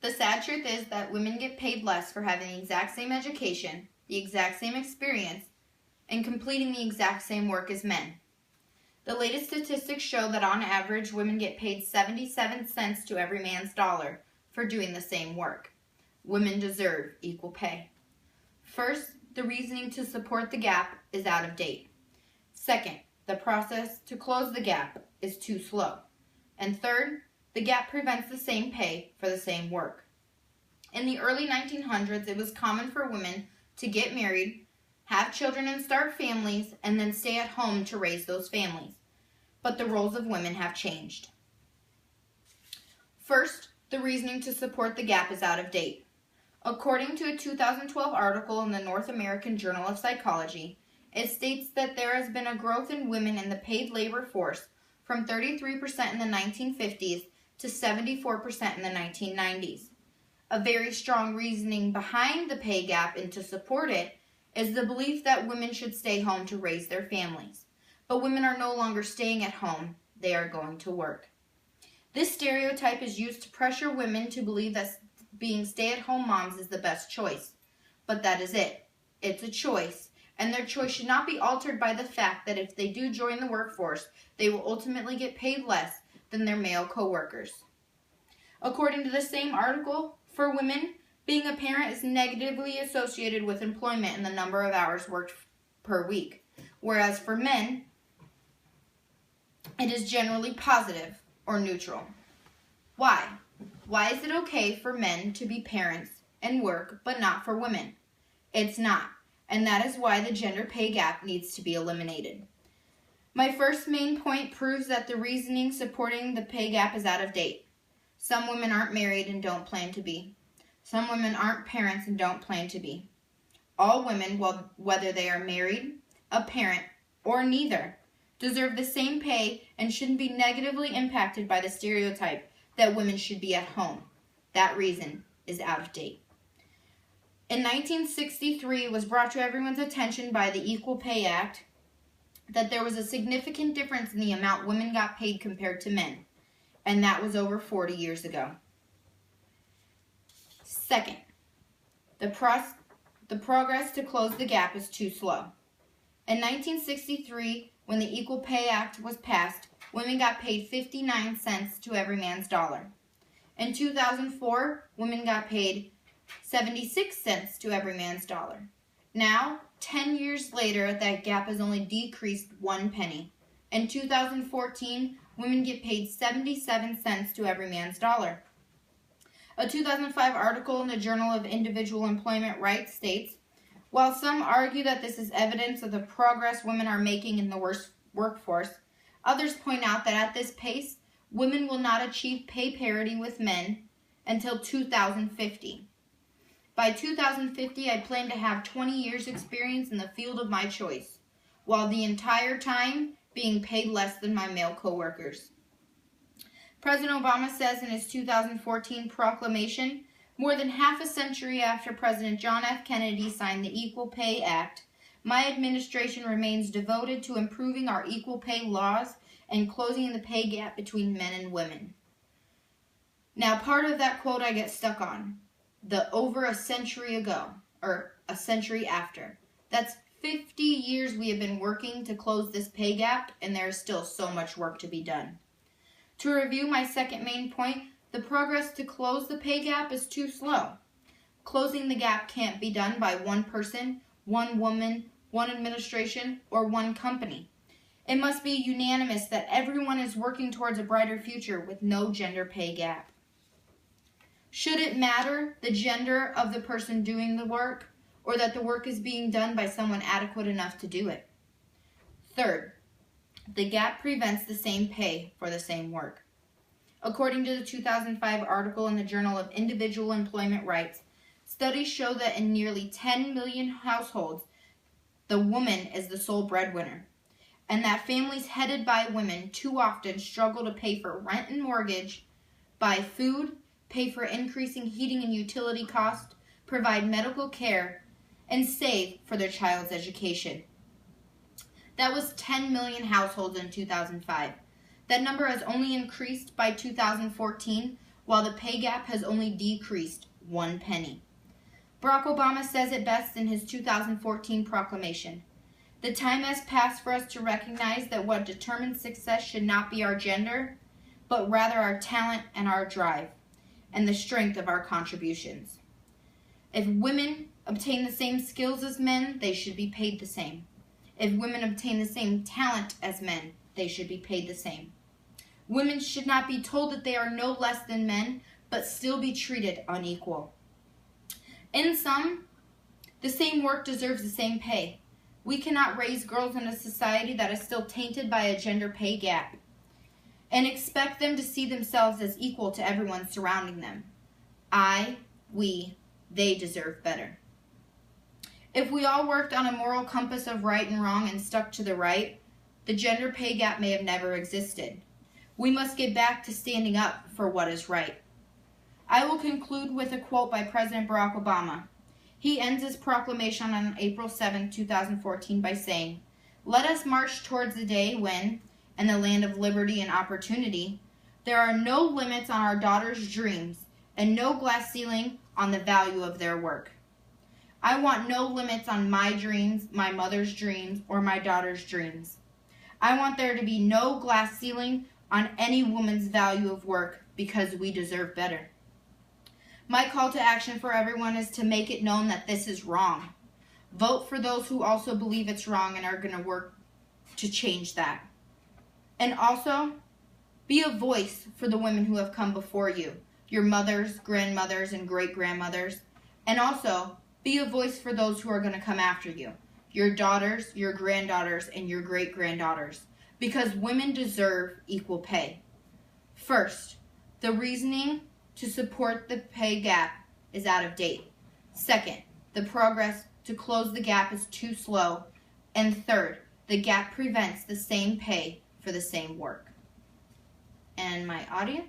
The sad truth is that women get paid less for having the exact same education, the exact same experience, and completing the exact same work as men. The latest statistics show that on average, women get paid 77 cents to every man's dollar for doing the same work. Women deserve equal pay. First, the reasoning to support the gap is out of date. Second, the process to close the gap is too slow. And third, the gap prevents the same pay for the same work. In the early 1900s, it was common for women to get married, have children and start families, and then stay at home to raise those families. But the roles of women have changed. First, the reasoning to support the gap is out of date. According to a 2012 article in the North American Journal of Psychology, it states that there has been a growth in women in the paid labor force from 33% in the 1950s to 74% in the 1990s. A very strong reasoning behind the pay gap and to support it is the belief that women should stay home to raise their families. But women are no longer staying at home, they are going to work. This stereotype is used to pressure women to believe that being stay-at-home moms is the best choice. But that is it. It's a choice, and their choice should not be altered by the fact that if they do join the workforce, they will ultimately get paid less than their male co-workers. According to the same article, for women, being a parent is negatively associated with employment and the number of hours worked per week, whereas for men, it is generally positive or neutral. Why? Why is it okay for men to be parents and work, but not for women? It's not, and that is why the gender pay gap needs to be eliminated. My first main point proves that the reasoning supporting the pay gap is out of date. Some women aren't married and don't plan to be. Some women aren't parents and don't plan to be. All women, whether they are married, a parent, or neither, deserve the same pay and shouldn't be negatively impacted by the stereotype that women should be at home. That reason is out of date. In 1963, it was brought to everyone's attention by the Equal Pay Act that there was a significant difference in the amount women got paid compared to men, and that was over 40 years ago. Second, the progress to close the gap is too slow. In 1963, when the Equal Pay Act was passed, women got paid 59 cents to every man's dollar. In 2004, women got paid 76 cents to every man's dollar. Now, 10 years later, that gap has only decreased 1 penny. In 2014, women get paid 77 cents to every man's dollar. A 2005 article in the Journal of Individual Employment Rights states, while some argue that this is evidence of the progress women are making in the workforce, others point out that at this pace, women will not achieve pay parity with men until 2050. By 2050, I plan to have 20 years experience in the field of my choice, while the entire time being paid less than my male coworkers. President Obama says in his 2014 proclamation, more than half a century after President John F. Kennedy signed the Equal Pay Act, my administration remains devoted to improving our equal pay laws and closing the pay gap between men and women. Now, part of that quote I get stuck on. The over a century ago, or a century after. That's 50 years we have been working to close this pay gap, and there is still so much work to be done. To review my second main point, the progress to close the pay gap is too slow. Closing the gap can't be done by one person, one woman, one administration, or one company. It must be unanimous that everyone is working towards a brighter future with no gender pay gap. Should it matter the gender of the person doing the work, or that the work is being done by someone adequate enough to do it? Third, the gap prevents the same pay for the same work. According to the 2005 article in the Journal of Individual Employment Rights, studies show that in nearly 10 million households, the woman is the sole breadwinner, and that families headed by women too often struggle to pay for rent and mortgage, buy food, pay for increasing heating and utility costs, provide medical care, and save for their child's education. That was 10 million households in 2005. That number has only increased by 2014, while the pay gap has only decreased 1 penny. Barack Obama says it best in his 2014 proclamation. The time has passed for us to recognize that what determines success should not be our gender, but rather our talent and our drive, and the strength of our contributions. If women obtain the same skills as men, they should be paid the same. If women obtain the same talent as men, they should be paid the same. Women should not be told that they are no less than men, but still be treated unequal. In sum, the same work deserves the same pay. We cannot raise girls in a society that is still tainted by a gender pay gap and expect them to see themselves as equal to everyone surrounding them. They deserve better. If we all worked on a moral compass of right and wrong and stuck to the right, the gender pay gap may have never existed. We must get back to standing up for what is right. I will conclude with a quote by President Barack Obama. He ends his proclamation on April 7, 2014 by saying, "Let us march towards the day when, in the land of liberty and opportunity, there are no limits on our daughters' dreams and no glass ceiling on the value of their work." I want no limits on my dreams, my mother's dreams, or my daughter's dreams. I want there to be no glass ceiling on any woman's value of work because we deserve better. My call to action for everyone is to make it known that this is wrong. Vote for those who also believe it's wrong and are going to work to change that. And also, be a voice for the women who have come before you, your mothers, grandmothers, and great-grandmothers. And also, be a voice for those who are going to come after you, your daughters, your granddaughters, and your great-granddaughters, because women deserve equal pay. First, the reasoning to support the pay gap is out of date. Second, the progress to close the gap is too slow. And third, the gap prevents the same pay for the same work. And my audience?